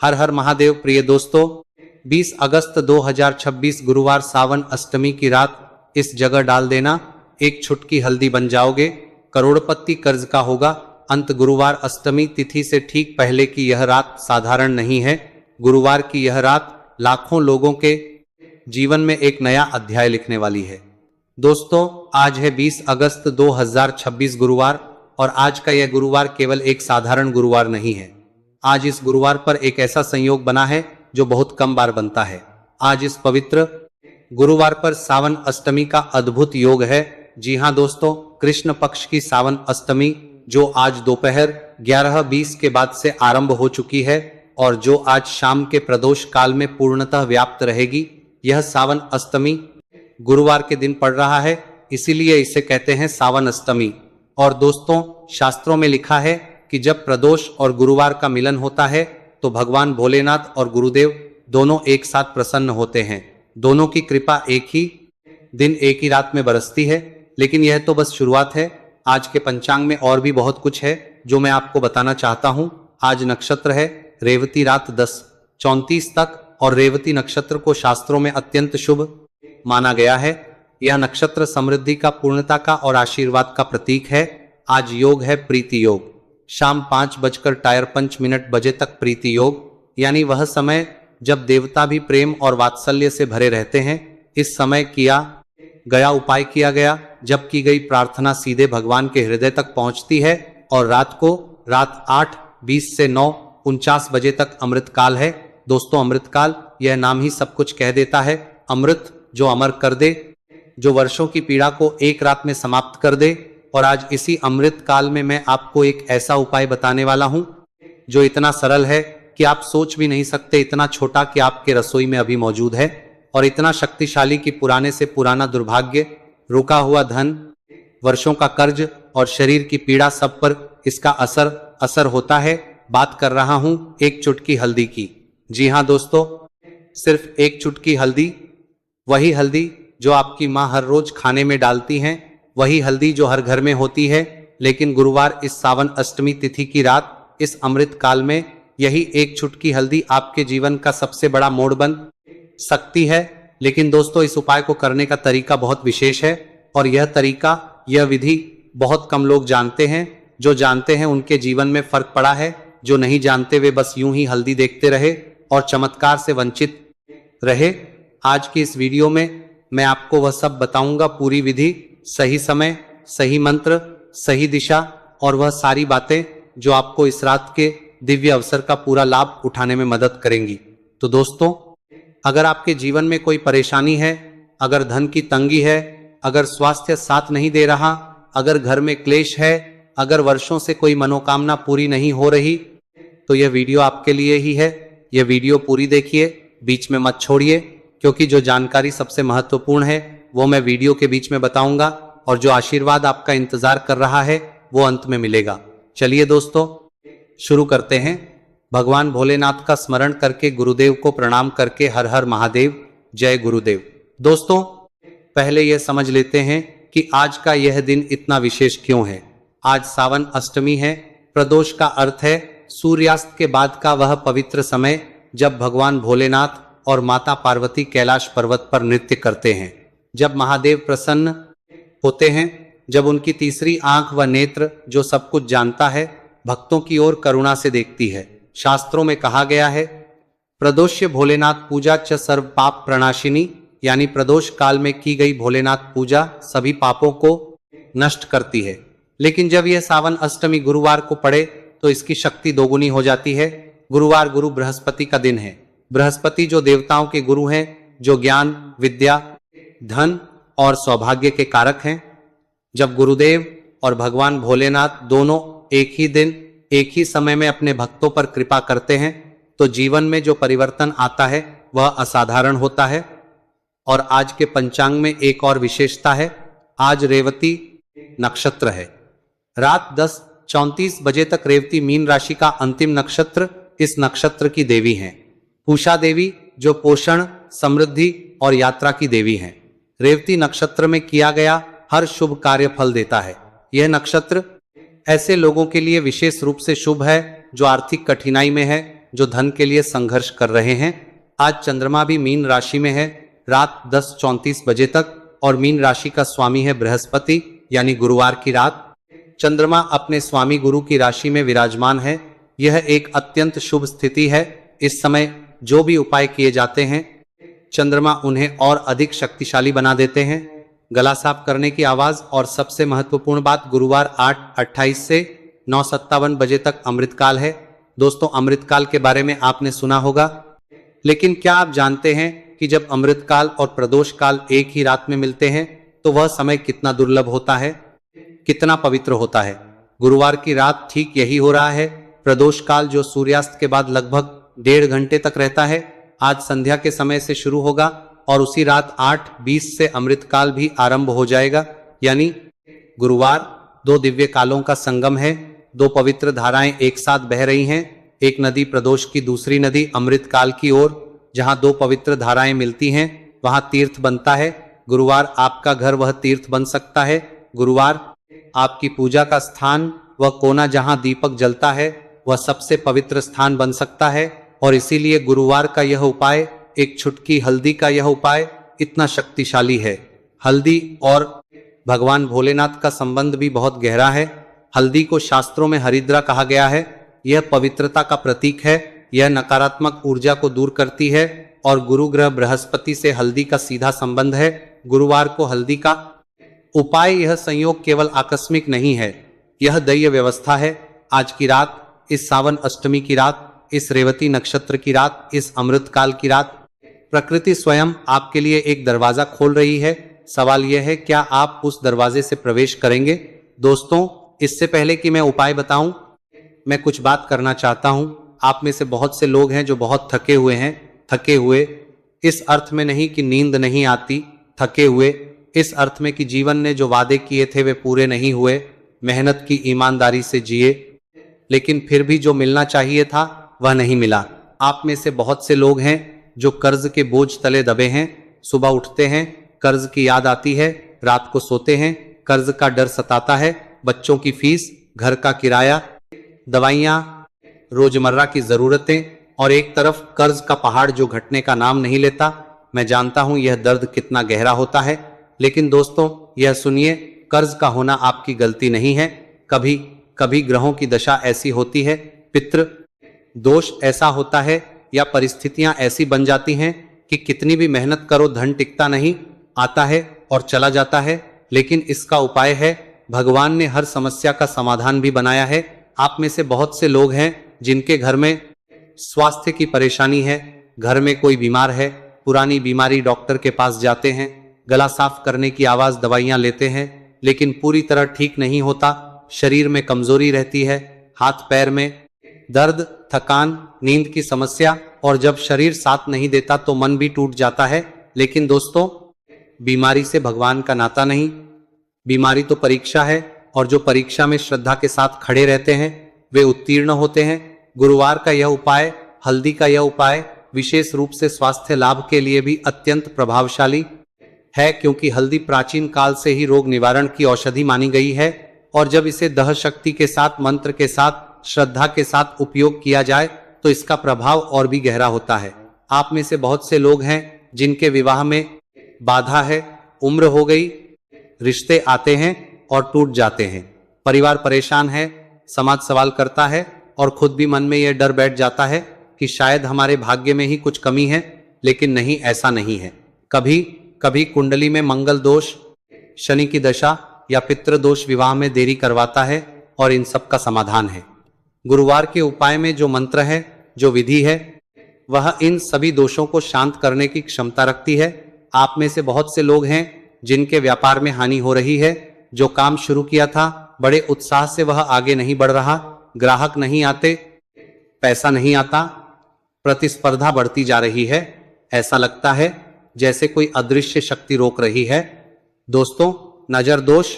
हर हर महादेव। प्रिय दोस्तों, 20 अगस्त 2026 गुरुवार सावन अष्टमी की रात इस जगह डाल देना, एक छुटकी हल्दी बन जाओगे, करोड़पति कर्ज का होगा अंत। गुरुवार अष्टमी तिथि से ठीक पहले की यह रात साधारण नहीं है। गुरुवार की यह रात लाखों लोगों के जीवन में एक नया अध्याय लिखने वाली है। दोस्तों, आज है 20 अगस्त 2026 गुरुवार, और आज का यह गुरुवार केवल एक साधारण गुरुवार नहीं है। आज इस गुरुवार पर एक ऐसा संयोग बना है जो बहुत कम बार बनता है। आज इस पवित्र गुरुवार पर सावन अष्टमी का अद्भुत योग है। जी हां दोस्तों, कृष्ण पक्ष की सावन अष्टमी जो आज दोपहर 11:20 के बाद से आरंभ हो चुकी है और जो आज शाम के प्रदोष काल में पूर्णतः व्याप्त रहेगी। यह सावन अष्टमी गुरुवार के दिन पड़ रहा है, इसीलिए इसे कहते हैं सावन अष्टमी। और दोस्तों, शास्त्रों में लिखा है कि जब प्रदोष और गुरुवार का मिलन होता है तो भगवान भोलेनाथ और गुरुदेव दोनों एक साथ प्रसन्न होते हैं। दोनों की कृपा एक ही दिन एक ही रात में बरसती है। लेकिन यह तो बस शुरुआत है। आज के पंचांग में और भी बहुत कुछ है जो मैं आपको बताना चाहता हूं। आज नक्षत्र है रेवती, रात 10:34 तक, और रेवती नक्षत्र को शास्त्रों में अत्यंत शुभ माना गया है। यह नक्षत्र समृद्धि का, पूर्णता का और आशीर्वाद का प्रतीक है। आज योग है प्रीति योग। शाम 5:53 बजे तक प्रीति योग, यानी वह समय जब देवता भी प्रेम और वात्सल्य से भरे रहते हैं। इस समय किया गया उपाय किया गया, जब की गई प्रार्थना सीधे भगवान के हृदय तक पहुंचती है। और रात को 8:20 से 9:49 बजे तक अमृतकाल है। दोस्तों, अमृतकाल, यह नाम ही सब कुछ कह देता है। अमृत जो अमर कर दे, जो वर्षों की पीड़ा को एक रात में समाप्त कर दे। और आज इसी अमृत काल में मैं आपको एक ऐसा उपाय बताने वाला हूं जो इतना सरल है कि आप सोच भी नहीं सकते, इतना छोटा कि आपके रसोई में अभी मौजूद है, और इतना शक्तिशाली कि पुराने से पुराना दुर्भाग्य, रुका हुआ धन, वर्षों का कर्ज और शरीर की पीड़ा, सब पर इसका असर होता है। बात कर रहा हूं एक चुटकी हल्दी की। जी हां दोस्तों, सिर्फ एक चुटकी हल्दी, वही हल्दी जो आपकी माँ हर रोज खाने में डालती हैं, वही हल्दी जो हर घर में होती है। लेकिन गुरुवार इस सावन अष्टमी तिथि की रात, इस अमृत काल में यही एक चुटकी हल्दी आपके जीवन का सबसे बड़ा मोड़ बन सकती है। लेकिन दोस्तों, इस उपाय को करने का तरीका बहुत विशेष है, और यह तरीका, यह विधि बहुत कम लोग जानते हैं। जो जानते हैं उनके जीवन में फर्क पड़ा है, जो नहीं जानते वे बस यूं ही हल्दी देखते रहे और चमत्कार से वंचित रहे। आज की इस वीडियो में मैं आपको वह सब बताऊंगा, पूरी विधि, सही समय, सही मंत्र, सही दिशा, और वह सारी बातें जो आपको इस रात के दिव्य अवसर का पूरा लाभ उठाने में मदद करेंगी। तो दोस्तों, अगर आपके जीवन में कोई परेशानी है, अगर धन की तंगी है, अगर स्वास्थ्य साथ नहीं दे रहा, अगर घर में क्लेश है, अगर वर्षों से कोई मनोकामना पूरी नहीं हो रही, तो यह वीडियो आपके लिए ही है। यह वीडियो पूरी देखिए, बीच में मत छोड़िए, क्योंकि जो जानकारी सबसे महत्वपूर्ण है वो मैं वीडियो के बीच में बताऊंगा, और जो आशीर्वाद आपका इंतजार कर रहा है वो अंत में मिलेगा। चलिए दोस्तों, शुरू करते हैं। भगवान भोलेनाथ का स्मरण करके, गुरुदेव को प्रणाम करके, हर हर महादेव, जय गुरुदेव। दोस्तों, पहले यह समझ लेते हैं कि आज का यह दिन इतना विशेष क्यों है। आज सावन अष्टमी है। प्रदोष का अर्थ है सूर्यास्त के बाद का वह पवित्र समय जब भगवान भोलेनाथ और माता पार्वती कैलाश पर्वत पर नृत्य करते हैं। जब महादेव प्रसन्न होते हैं, जब उनकी तीसरी आंख व नेत्र जो सब कुछ जानता है, भक्तों की ओर करुणा से देखती है। शास्त्रों में कहा गया है, प्रदोष्य भोलेनाथ पूजा च सर्व पाप प्रणाशिनी, यानी प्रदोष काल में की गई भोलेनाथ पूजा सभी पापों को नष्ट करती है। लेकिन जब यह सावन अष्टमी गुरुवार को पड़े तो इसकी शक्ति दोगुनी हो जाती है। गुरुवार गुरु बृहस्पति का दिन है। बृहस्पति जो देवताओं के गुरु हैं, जो ज्ञान, विद्या, धन और सौभाग्य के कारक हैं। जब गुरुदेव और भगवान भोलेनाथ दोनों एक ही दिन, एक ही समय में अपने भक्तों पर कृपा करते हैं, तो जीवन में जो परिवर्तन आता है वह असाधारण होता है। और आज के पंचांग में एक और विशेषता है। आज रेवती नक्षत्र है। रात 10:34 बजे तक रेवती मीन राशि का अंतिम नक्षत्र। इस नक्षत्र की देवी हैं पूषा देवी, जो पोषण, समृद्धि और यात्रा की देवी हैं। रेवती नक्षत्र में किया गया हर शुभ कार्य फल देता है। यह नक्षत्र ऐसे लोगों के लिए विशेष रूप से शुभ है जो आर्थिक कठिनाई में है, जो धन के लिए संघर्ष कर रहे हैं। आज चंद्रमा भी मीन राशि में है रात 10:34 बजे तक, और मीन राशि का स्वामी है बृहस्पति, यानी गुरुवार की रात चंद्रमा अपने स्वामी गुरु की राशि में विराजमान है। यह एक अत्यंत शुभ स्थिति है। इस समय जो भी उपाय किए जाते हैं, चंद्रमा उन्हें और अधिक शक्तिशाली बना देते हैं। गला साफ करने की आवाज, और सबसे महत्वपूर्ण बात, गुरुवार 8:28 से 9:57 बजे तक अमृतकाल है। दोस्तों, अमृतकाल के बारे में आपने सुना होगा, लेकिन क्या आप जानते हैं कि जब अमृतकाल और प्रदोष काल एक ही रात में मिलते हैं तो वह समय कितना दुर्लभ होता है, कितना पवित्र होता है। गुरुवार की रात ठीक यही हो रहा है। प्रदोष काल, जो सूर्यास्त के बाद लगभग 1.5 घंटे तक रहता है, आज संध्या के समय से शुरू होगा और उसी रात 8:20 से अमृतकाल भी आरंभ हो जाएगा। यानी गुरुवार 2 दिव्य कालों का संगम है। 2 पवित्र धाराएं एक साथ बह रही हैं, एक नदी प्रदोष की, दूसरी नदी अमृतकाल की ओर। जहां 2 पवित्र धाराएं मिलती हैं वहां तीर्थ बनता है। गुरुवार आपका घर वह तीर्थ बन सकता है। गुरुवार आपकी पूजा का स्थान, वह कोना जहां दीपक जलता है, वह सबसे पवित्र स्थान बन सकता है। और इसीलिए गुरुवार का यह उपाय, एक चुटकी हल्दी का यह उपाय इतना शक्तिशाली है। हल्दी और भगवान भोलेनाथ का संबंध भी बहुत गहरा है। हल्दी को शास्त्रों में हरिद्रा कहा गया है। यह पवित्रता का प्रतीक है। यह नकारात्मक ऊर्जा को दूर करती है और गुरु ग्रह बृहस्पति से हल्दी का सीधा संबंध है। गुरुवार को हल्दी का उपाय, यह संयोग केवल आकस्मिक नहीं है, यह दैव व्यवस्था है। आज की रात, इस सावन अष्टमी की रात, इस रेवती नक्षत्र की रात, इस अमृतकाल की रात, प्रकृति स्वयं आपके लिए एक दरवाजा खोल रही है। सवाल यह है, क्या आप उस दरवाजे से प्रवेश करेंगे? दोस्तों, इससे पहले कि मैं उपाय बताऊं, मैं कुछ बात करना चाहता हूं। आप में से बहुत से लोग हैं जो बहुत थके हुए हैं। थके हुए इस अर्थ में नहीं कि नींद नहीं आती, थके हुए इस अर्थ में कि जीवन ने जो वादे किए थे वे पूरे नहीं हुए, मेहनत की, ईमानदारी से जिए, लेकिन फिर भी जो मिलना चाहिए था वह नहीं मिला। आप में से बहुत से लोग हैं जो कर्ज के बोझ तले दबे हैं। सुबह उठते हैं, कर्ज की याद आती है, रात को सोते हैं, कर्ज का डर सताता है। बच्चों की फीस, घर का किराया, दवाइयाँ, रोजमर्रा की जरूरतें, और एक तरफ कर्ज का पहाड़ जो घटने का नाम नहीं लेता। मैं जानता हूं यह दर्द कितना गहरा होता है, लेकिन दोस्तों यह सुनिए, कर्ज का होना आपकी गलती नहीं है। कभी कभी ग्रहों की दशा ऐसी होती है, पितृ दोष ऐसा होता है, या परिस्थितियां ऐसी बन जाती हैं कि कितनी भी मेहनत करो धन टिकता नहीं, आता है और चला जाता है। लेकिन इसका उपाय है, भगवान ने हर समस्या का समाधान भी बनाया है। आप में से बहुत से लोग हैं जिनके घर में स्वास्थ्य की परेशानी है, घर में कोई बीमार है, पुरानी बीमारी, डॉक्टर के पास जाते हैं, गला साफ करने की आवाज, दवाइयां लेते हैं, लेकिन पूरी तरह ठीक नहीं होता। शरीर में कमजोरी रहती है, हाथ पैर में दर्द, थकान, नींद की समस्या, और जब शरीर साथ नहीं देता तो मन भी टूट जाता है। लेकिन दोस्तों, बीमारी से भगवान का नाता नहीं, बीमारी तो परीक्षा है, और जो परीक्षा में श्रद्धा के साथ खड़े रहते हैं वे उत्तीर्ण होते हैं। गुरुवार का यह उपाय, हल्दी का यह उपाय विशेष रूप से स्वास्थ्य लाभ के लिए भी अत्यंत प्रभावशाली है, क्योंकि हल्दी प्राचीन काल से ही रोग निवारण की औषधि मानी गई है। और जब इसे दह शक्ति के साथ, मंत्र के साथ, श्रद्धा के साथ उपयोग किया जाए तो इसका प्रभाव और भी गहरा होता है। आप में से बहुत से लोग हैं जिनके विवाह में बाधा है, उम्र हो गई, रिश्ते आते हैं और टूट जाते हैं, परिवार परेशान है, समाज सवाल करता है, और खुद भी मन में यह डर बैठ जाता है कि शायद हमारे भाग्य में ही कुछ कमी है। लेकिन नहीं, ऐसा नहीं है। कभी कभी कुंडली में मंगल दोष, शनि की दशा या पितृ दोष विवाह में देरी करवाता है, और इन सब का समाधान है। गुरुवार के उपाय में जो मंत्र है, जो विधि है, वह इन सभी दोषों को शांत करने की क्षमता रखती है। आप में से बहुत से लोग हैं जिनके व्यापार में हानि हो रही है। जो काम शुरू किया था बड़े उत्साह से, वह आगे नहीं बढ़ रहा, ग्राहक नहीं आते, पैसा नहीं आता, प्रतिस्पर्धा बढ़ती जा रही है। ऐसा लगता है जैसे कोई अदृश्य शक्ति रोक रही है। दोस्तों, नजर दोष,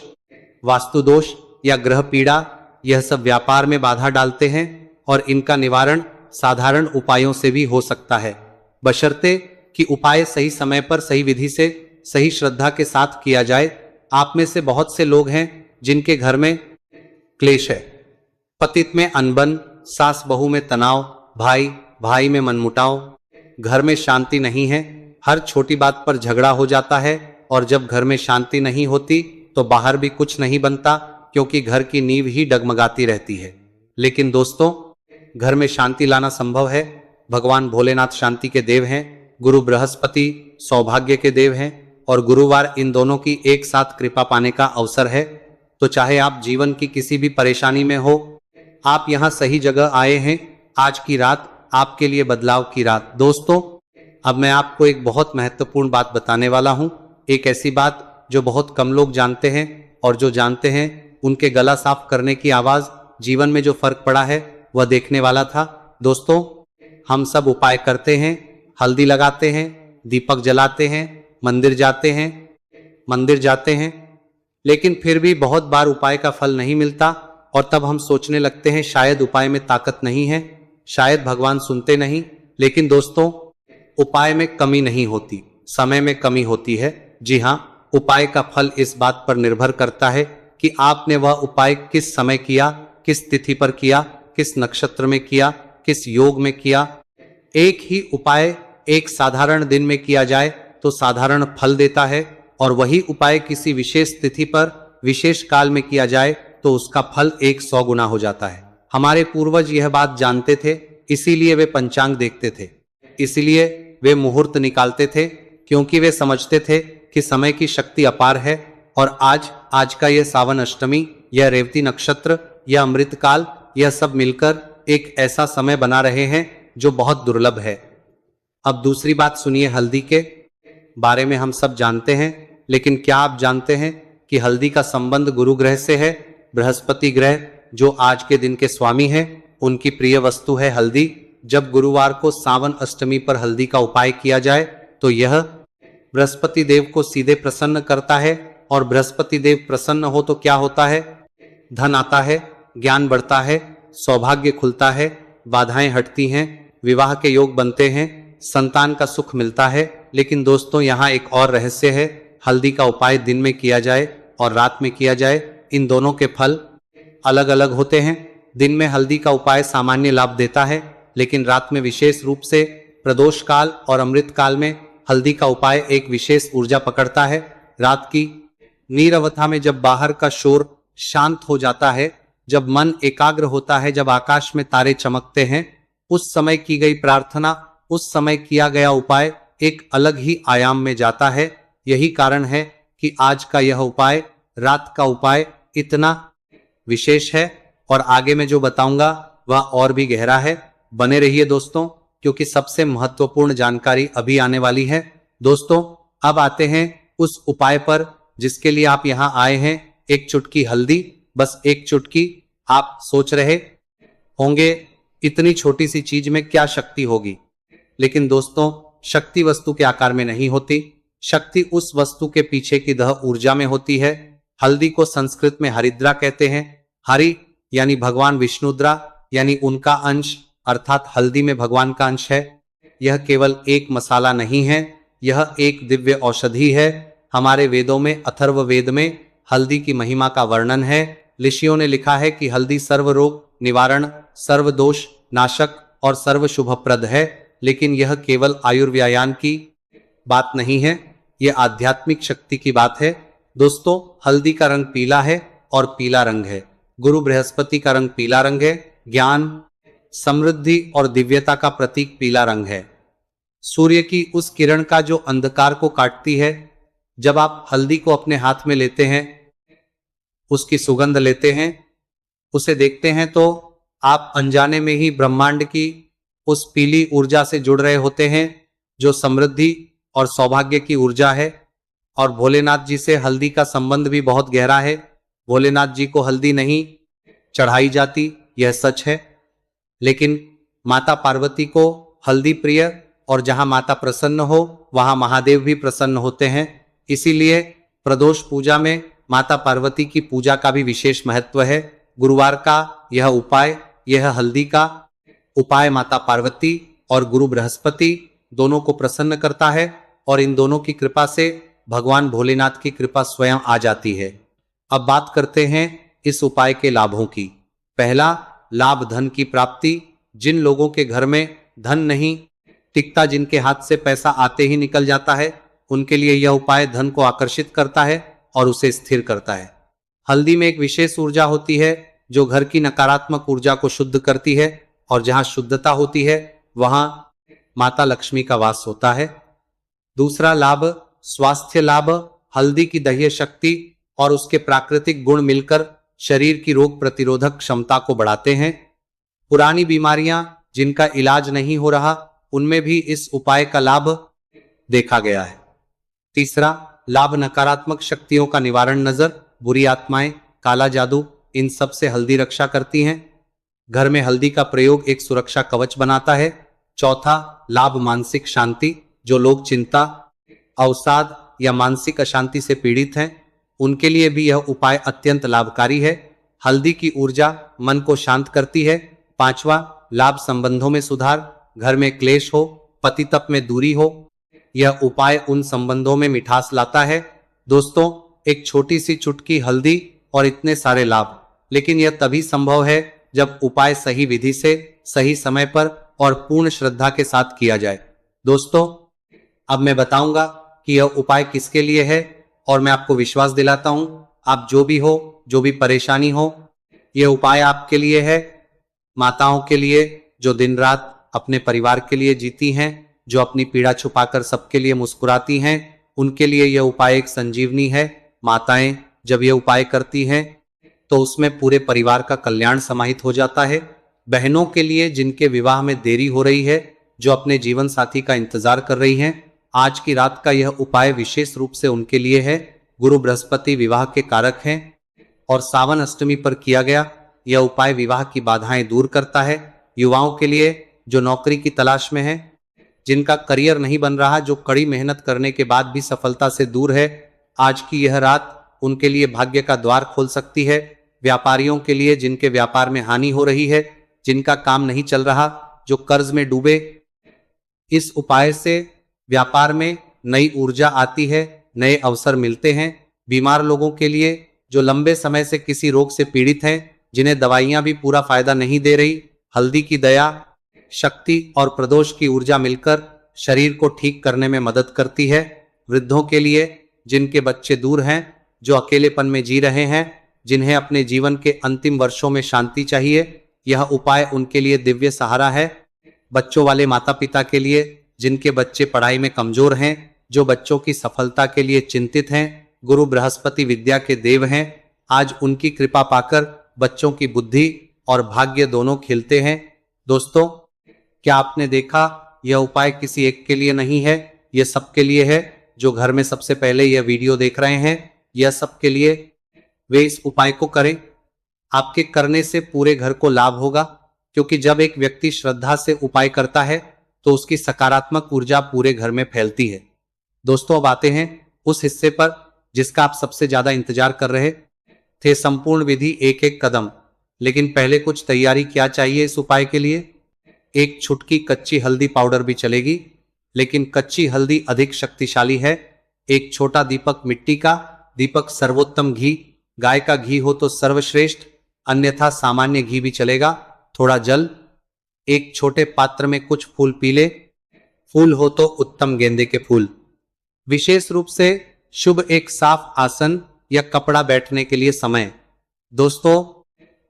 वास्तु दोष या ग्रह पीड़ा, यह सब व्यापार में बाधा डालते हैं, और इनका निवारण साधारण उपायों से भी हो सकता है, बशर्ते कि उपाय सही समय पर, सही विधि से, सही श्रद्धा के साथ किया जाए। आप में से बहुत से लोग हैं जिनके घर में क्लेश है, पति में अनबन, सास बहू में तनाव, भाई भाई में मनमुटाव, घर में शांति नहीं है, हर छोटी बात पर झगड़ा हो जाता है। और जब घर में शांति नहीं होती तो बाहर भी कुछ नहीं बनता, क्योंकि घर की नींव ही डगमगाती रहती है। लेकिन दोस्तों, घर में शांति लाना संभव है। भगवान भोलेनाथ शांति के देव हैं, गुरु बृहस्पति सौभाग्य के देव हैं, और गुरुवार इन दोनों की एक साथ कृपा पाने का अवसर है। तो चाहे आप जीवन की किसी भी परेशानी में हो, आप यहाँ सही जगह आए हैं। आज की रात आपके लिए बदलाव की रात। दोस्तों, अब मैं आपको एक बहुत महत्वपूर्ण बात बताने वाला हूँ। एक ऐसी बात जो बहुत कम लोग जानते हैं, और जो जानते हैं उनके गला साफ करने की आवाज जीवन में जो फर्क पड़ा है वह देखने वाला था। दोस्तों, हम सब उपाय करते हैं, हल्दी लगाते हैं, दीपक जलाते हैं, मंदिर जाते हैं, लेकिन फिर भी बहुत बार उपाय का फल नहीं मिलता। और तब हम सोचने लगते हैं शायद उपाय में ताकत नहीं है, शायद भगवान सुनते नहीं। लेकिन दोस्तों, उपाय में कमी नहीं होती, समय में कमी होती है। जी हाँ, उपाय का फल इस बात पर निर्भर करता है कि आपने वह उपाय किस समय किया, किस तिथि पर किया, किस नक्षत्र में किया, किस योग में किया। एक ही उपाय एक साधारण दिन में किया जाए तो साधारण फल देता है, और वही उपाय किसी विशेष तिथि पर विशेष काल में किया जाए तो उसका फल 100 गुना हो जाता है। हमारे पूर्वज यह बात जानते थे, इसीलिए वे पंचांग देखते थे, इसीलिए वे मुहूर्त निकालते थे, क्योंकि वे समझते थे कि समय की शक्ति अपार है। और आज का यह सावन अष्टमी, यह रेवती नक्षत्र, यह अमृतकाल, यह सब मिलकर एक ऐसा समय बना रहे हैं जो बहुत दुर्लभ है। अब दूसरी बात सुनिए, हल्दी के बारे में हम सब जानते हैं, लेकिन क्या आप जानते हैं कि हल्दी का संबंध गुरु ग्रह से है। बृहस्पति ग्रह जो आज के दिन के स्वामी हैं, उनकी प्रिय वस्तु है हल्दी। जब गुरुवार को सावन अष्टमी पर हल्दी का उपाय किया जाए तो यह बृहस्पति देव को सीधे प्रसन्न करता है, और बृहस्पति देव प्रसन्न हो तो क्या होता है? धन आता है, ज्ञान बढ़ता है, सौभाग्य खुलता है, बाधाएं हटती हैं, विवाह के योग बनते हैं, संतान का सुख मिलता है। लेकिन दोस्तों, यहाँ एक और रहस्य है। हल्दी का उपाय दिन में किया जाए और रात में किया जाए, इन दोनों के फल अलग अलग होते हैं। दिन में हल्दी का उपाय सामान्य लाभ देता है, लेकिन रात में विशेष रूप से प्रदोष काल और अमृत काल में हल्दी का उपाय एक विशेष ऊर्जा पकड़ता है। रात की नीरवता में जब बाहर का शोर शांत हो जाता है, जब मन एकाग्र होता है, जब आकाश में तारे चमकते हैं, उस समय की गई प्रार्थना, उस समय किया गया उपाय एक अलग ही आयाम में जाता है। यही कारण है कि आज का यह उपाय, रात का उपाय, इतना विशेष है। और आगे मैं जो बताऊंगा वह और भी गहरा है। बने रहिए दोस्तों, क्योंकि सबसे महत्वपूर्ण जानकारी अभी आने वाली है। दोस्तों, अब आते हैं उस उपाय पर जिसके लिए आप यहाँ आए हैं। एक चुटकी हल्दी, बस एक चुटकी। आप सोच रहे होंगे इतनी छोटी सी चीज में क्या शक्ति होगी, लेकिन दोस्तों, शक्ति वस्तु के आकार में नहीं होती, शक्ति उस वस्तु के पीछे की दह ऊर्जा में होती है। हल्दी को संस्कृत में हरिद्रा कहते हैं। हरि यानी भगवान विष्णुद्रा, यानी उनका अंश, अर्थात हल्दी में भगवान का अंश है। यह केवल एक मसाला नहीं है, यह एक दिव्य औषधि है। हमारे वेदों में, अथर्व वेद में हल्दी की महिमा का वर्णन है। ऋषियों ने लिखा है कि हल्दी सर्व रोग निवारण, सर्व दोष नाशक और सर्व शुभप्रद है। लेकिन यह केवल आयुर्व्यायाम की बात नहीं है, यह आध्यात्मिक शक्ति की बात है। दोस्तों, हल्दी का रंग पीला है, और पीला रंग है। गुरु बृहस्पति का रंग पीला रंग है। ज्ञान, समृद्धि और दिव्यता का प्रतीक पीला रंग है। सूर्य की उस किरण का जो अंधकार को काटती है। जब आप हल्दी को अपने हाथ में लेते हैं, उसकी सुगंध लेते हैं, उसे देखते हैं, तो आप अनजाने में ही ब्रह्मांड की उस पीली ऊर्जा से जुड़ रहे होते हैं जो समृद्धि और सौभाग्य की ऊर्जा है। और भोलेनाथ जी से हल्दी का संबंध भी बहुत गहरा है। भोलेनाथ जी को हल्दी नहीं चढ़ाई जाती, यह सच है, लेकिन माता पार्वती को हल्दी प्रिय, और जहां माता प्रसन्न हो वहां महादेव भी प्रसन्न होते हैं। इसीलिए प्रदोष पूजा में माता पार्वती की पूजा का भी विशेष महत्व है। गुरुवार का यह उपाय, यह हल्दी का उपाय माता पार्वती और गुरु बृहस्पति दोनों को प्रसन्न करता है, और इन दोनों की कृपा से भगवान भोलेनाथ की कृपा स्वयं आ जाती है। अब बात करते हैं इस उपाय के लाभों की। पहला लाभ, धन की प्राप्ति। जिन लोगों के घर में धन नहीं टिकता, जिनके हाथ से पैसा आते ही निकल जाता है, उनके लिए यह उपाय धन को आकर्षित करता है और उसे स्थिर करता है। हल्दी में एक विशेष ऊर्जा होती है जो घर की नकारात्मक ऊर्जा को शुद्ध करती है, और जहां शुद्धता होती है वहां माता लक्ष्मी का वास होता है। दूसरा लाभ, स्वास्थ्य लाभ। हल्दी की दह्य शक्ति और उसके प्राकृतिक गुण मिलकर शरीर की रोग प्रतिरोधक क्षमता को बढ़ाते हैं। पुरानी बीमारियां जिनका इलाज नहीं हो रहा, उनमें भी इस उपाय का लाभ देखा गया है। तीसरा लाभ, नकारात्मक शक्तियों का निवारण। नजर, बुरी आत्माएं, काला जादू, इन सब से हल्दी रक्षा करती हैं। घर में हल्दी का प्रयोग एक सुरक्षा कवच बनाता है। चौथा लाभ, मानसिक शांति। जो लोग चिंता, अवसाद या मानसिक अशांति से पीड़ित हैं, उनके लिए भी यह उपाय अत्यंत लाभकारी है। हल्दी की ऊर्जा मन को शांत करती है। पांचवा लाभ, संबंधों में सुधार। घर में क्लेश हो, पति तप में दूरी हो, यह उपाय उन संबंधों में मिठास लाता है। दोस्तों, एक छोटी सी चुटकी हल्दी और इतने सारे लाभ, लेकिन यह तभी संभव है जब उपाय सही विधि से, सही समय पर और पूर्ण श्रद्धा के साथ किया जाए। दोस्तों, अब मैं बताऊंगा कि यह उपाय किसके लिए है, और मैं आपको विश्वास दिलाता हूं, आप जो भी हो, जो भी परेशानी हो, यह उपाय आपके लिए है। माताओं के लिए जो दिन रात अपने परिवार के लिए जीती हैं, जो अपनी पीड़ा छुपाकर सबके लिए मुस्कुराती हैं, उनके लिए यह उपाय एक संजीवनी है। माताएं जब यह उपाय करती हैं तो उसमें पूरे परिवार का कल्याण समाहित हो जाता है। बहनों के लिए जिनके विवाह में देरी हो रही है, जो अपने जीवन साथी का इंतजार कर रही हैं, आज की रात का यह उपाय विशेष रूप से उनके लिए है। गुरु बृहस्पति विवाह के कारक हैं और सावन अष्टमी पर किया गया यह उपाय विवाह की बाधाएं दूर करता है। युवाओं के लिए जो नौकरी की तलाश में है, जिनका करियर नहीं बन रहा, जो कड़ी मेहनत करने के बाद भी सफलता से दूर है, आज की यह रात उनके लिए भाग्य का द्वार खोल सकती है। व्यापारियों के लिए जिनके व्यापार में हानि हो रही है, जिनका काम नहीं चल रहा, जो कर्ज में डूबे, इस उपाय से व्यापार में नई ऊर्जा आती है, नए अवसर मिलते हैं। बीमार लोगों के लिए जो लंबे समय से किसी रोग से पीड़ित हैं, जिन्हें दवाइयां भी पूरा फायदा नहीं दे रही, हल्दी की दया शक्ति और प्रदोष की ऊर्जा मिलकर शरीर को ठीक करने में मदद करती है। वृद्धों के लिए जिनके बच्चे दूर हैं, जो अकेलेपन में जी रहे हैं, जिन्हें अपने जीवन के अंतिम वर्षों में शांति चाहिए, यह उपाय उनके लिए दिव्य सहारा है। बच्चों वाले माता पिता के लिए जिनके बच्चे पढ़ाई में कमजोर हैं, जो बच्चों की सफलता के लिए चिंतित हैं, गुरु बृहस्पति विद्या के देव हैं। आज उनकी कृपा पाकर बच्चों की बुद्धि और भाग्य दोनों खिलते हैं। दोस्तों, क्या आपने देखा, यह उपाय किसी एक के लिए नहीं है, यह सबके लिए है। जो घर में सबसे पहले यह वीडियो देख रहे हैं, यह सबके लिए, वे इस उपाय को करें। आपके करने से पूरे घर को लाभ होगा, क्योंकि जब एक व्यक्ति श्रद्धा से उपाय करता है तो उसकी सकारात्मक ऊर्जा पूरे घर में फैलती है। दोस्तों, अब आते हैं उस हिस्से पर जिसका आप सबसे ज्यादा इंतजार कर रहे थे, संपूर्ण विधि, एक एक कदम। लेकिन पहले कुछ तैयारी क्या चाहिए इस उपाय के लिए। एक छुटकी कच्ची हल्दी पाउडर भी चलेगी, लेकिन कच्ची हल्दी अधिक शक्तिशाली है। एक छोटा दीपक मिट्टी का, दीपक सर्वोत्तम घी, गाय का घी हो तो सर्वश्रेष्ठ, अन्यथा सामान्य घी भी चलेगा। थोड़ा जल, एक छोटे पात्र में कुछ फूल, पीले फूल हो तो उत्तम गेंदे के फूल। विशेष रूप से शुभ एक साफ आसन या कपड़ा बैठने के लिए समय। दोस्तों,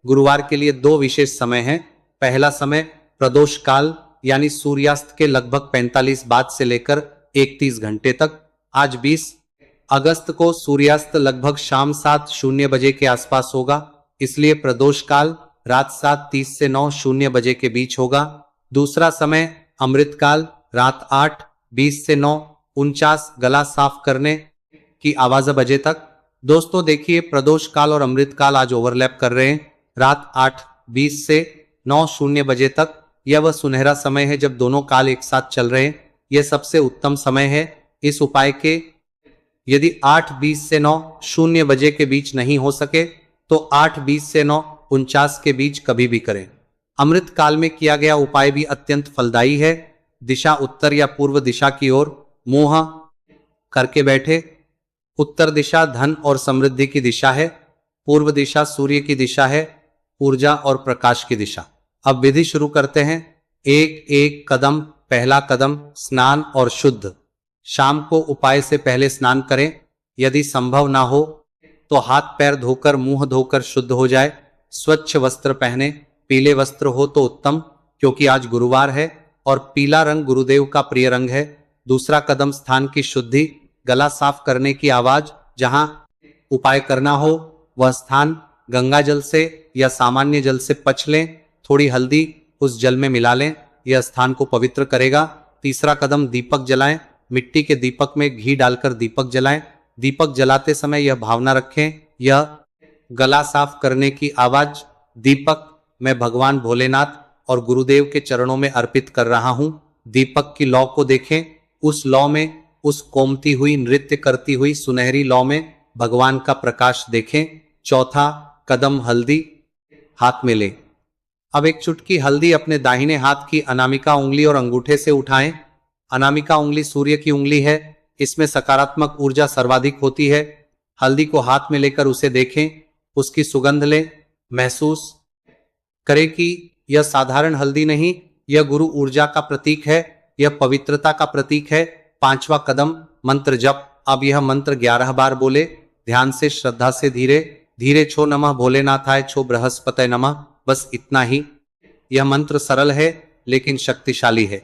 गुरुवार के लिए दो विशेष समय हैं। पहला समय प्रदोष काल यानी सूर्यास्त के लगभग 45 बाद से लेकर 31 घंटे तक। आज 20 अगस्त को सूर्यास्त लगभग शाम 7:00 बजे के आसपास होगा, इसलिए प्रदोष काल रात 7:30 से 9:00 बजे के बीच होगा। दूसरा समय अमृत काल रात 8:20 से 9:49 गला साफ करने की आवाज बजे तक। दोस्तों देखिए, प्रदोष काल और अमृत काल आज ओवरलैप कर रहे हैं। रात 8:20 से 9:00 बजे तक यह वह सुनहरा समय है जब दोनों काल एक साथ चल रहे हैं। यह सबसे उत्तम समय है इस उपाय के। यदि 8:20 से 9:00 बजे के बीच नहीं हो सके तो 8:20 से 9:49 के बीच कभी भी करें। अमृत काल में किया गया उपाय भी अत्यंत फलदायी है। दिशा उत्तर या पूर्व दिशा की ओर मुंह करके बैठे। उत्तर दिशा धन और समृद्धि की दिशा है, पूर्व दिशा सूर्य की दिशा है, ऊर्जा और प्रकाश की दिशा। अब विधि शुरू करते हैं। एक एक कदम। पहला कदम स्नान और शुद्ध। शाम को उपाय से पहले स्नान करें। यदि संभव ना हो तो हाथ पैर धोकर मुंह धोकर शुद्ध हो जाए। स्वच्छ वस्त्र पहने। पीले वस्त्र हो तो उत्तम, क्योंकि आज गुरुवार है और पीला रंग गुरुदेव का प्रिय रंग है। दूसरा कदम स्थान की शुद्धि। गला साफ करने की आवाज। जहां उपाय करना हो वह स्थान गंगा जल से या सामान्य जल से पच लें। थोड़ी हल्दी उस जल में मिला लें, यह स्थान को पवित्र करेगा। तीसरा कदम दीपक जलाएं। मिट्टी के दीपक में घी डालकर दीपक जलाएं। दीपक जलाते समय यह भावना रखें, यह गला साफ करने की आवाज दीपक मैं भगवान भोलेनाथ और गुरुदेव के चरणों में अर्पित कर रहा हूं। दीपक की लौ को देखें। उस लौ में, उस कोमती हुई नृत्य करती हुई सुनहरी लौ में भगवान का प्रकाश देखें। चौथा कदम हल्दी हाथ में लें। अब एक चुटकी हल्दी अपने दाहिने हाथ की अनामिका उंगली और अंगूठे से उठाएं। अनामिका उंगली सूर्य की उंगली है, इसमें सकारात्मक ऊर्जा सर्वाधिक होती है। हल्दी को हाथ में लेकर उसे देखें, उसकी सुगंध लें। महसूस करें कि यह साधारण हल्दी नहीं, यह गुरु ऊर्जा का प्रतीक है, यह पवित्रता का प्रतीक है। पांचवा कदम मंत्र जप। अब यह मंत्र 11 बार बोले, ध्यान से, श्रद्धा से, धीरे धीरे। छो नमः भोलेनाथाय, छो बृहस्पतये नमः। बस इतना ही। यह मंत्र सरल है लेकिन शक्तिशाली है।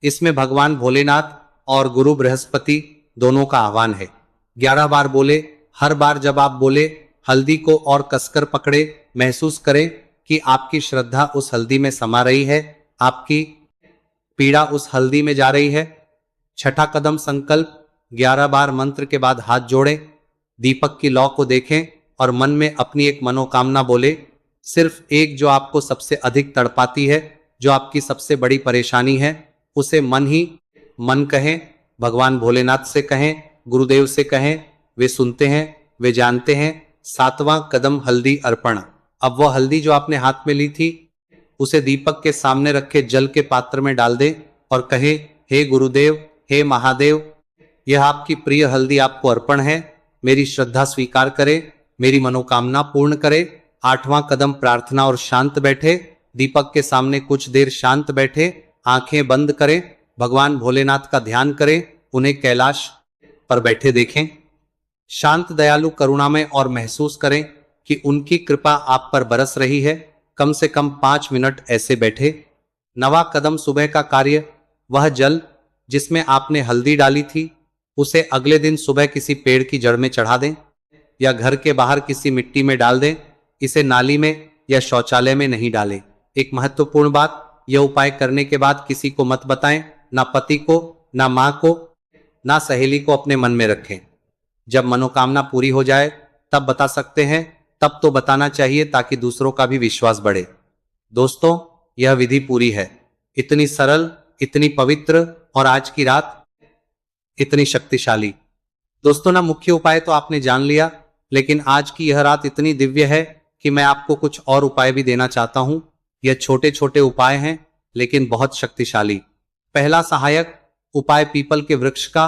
इसमें भगवान भोलेनाथ और गुरु बृहस्पति दोनों का आह्वान है। 11 बार बोले। हर बार जब आप बोले हल्दी को और कसकर पकड़े। महसूस करें कि आपकी श्रद्धा उस हल्दी में समा रही है, आपकी पीड़ा उस हल्दी में जा रही है। छठा कदम संकल्प। 11 बार मंत्र के बाद हाथ जोड़ें, दीपक की लौ को देखें और मन में अपनी एक मनोकामना बोले। सिर्फ एक जो आपको सबसे अधिक तड़पाती है, जो आपकी सबसे बड़ी परेशानी है, उसे मन ही मन कहें। भगवान भोलेनाथ से कहें, गुरुदेव से कहें, वे सुनते हैं, वे जानते हैं। सातवां कदम हल्दी अर्पण। अब वह हल्दी जो आपने हाथ में ली थी उसे दीपक के सामने रखे जल के पात्र में डाल दें और कहे, हे गुरुदेव, हे महादेव, यह आपकी प्रिय हल्दी आपको अर्पण है। मेरी श्रद्धा स्वीकार करे, मेरी मनोकामना पूर्ण करे। आठवां कदम प्रार्थना और शांत बैठे। दीपक के सामने कुछ देर शांत बैठे, आंखें बंद करें, भगवान भोलेनाथ का ध्यान करें, उन्हें कैलाश पर बैठे देखें, शांत, दयालु, करुणामय, और महसूस करें कि उनकी कृपा आप पर बरस रही है। कम से कम 5 मिनट ऐसे बैठे। नवा कदम सुबह का कार्य। वह जल जिसमें आपने हल्दी डाली थी उसे अगले दिन सुबह किसी पेड़ की जड़ में चढ़ा दें या घर के बाहर किसी मिट्टी में डाल दें। इसे नाली में या शौचालय में नहीं डालें। एक महत्वपूर्ण बात, यह उपाय करने के बाद किसी को मत बताएं, ना पति को, ना मां को, ना सहेली को। अपने मन में रखें। जब मनोकामना पूरी हो जाए तब बता सकते हैं, तब तो बताना चाहिए ताकि दूसरों का भी विश्वास बढ़े। दोस्तों, यह विधि पूरी है, इतनी सरल, इतनी पवित्र, और आज की रात इतनी शक्तिशाली। दोस्तों, ना मुख्य उपाय तो आपने जान लिया, लेकिन आज की यह रात इतनी दिव्य है कि मैं आपको कुछ और उपाय भी देना चाहता हूं। यह छोटे छोटे उपाय हैं लेकिन बहुत शक्तिशाली। पहला सहायक उपाय पीपल के वृक्ष का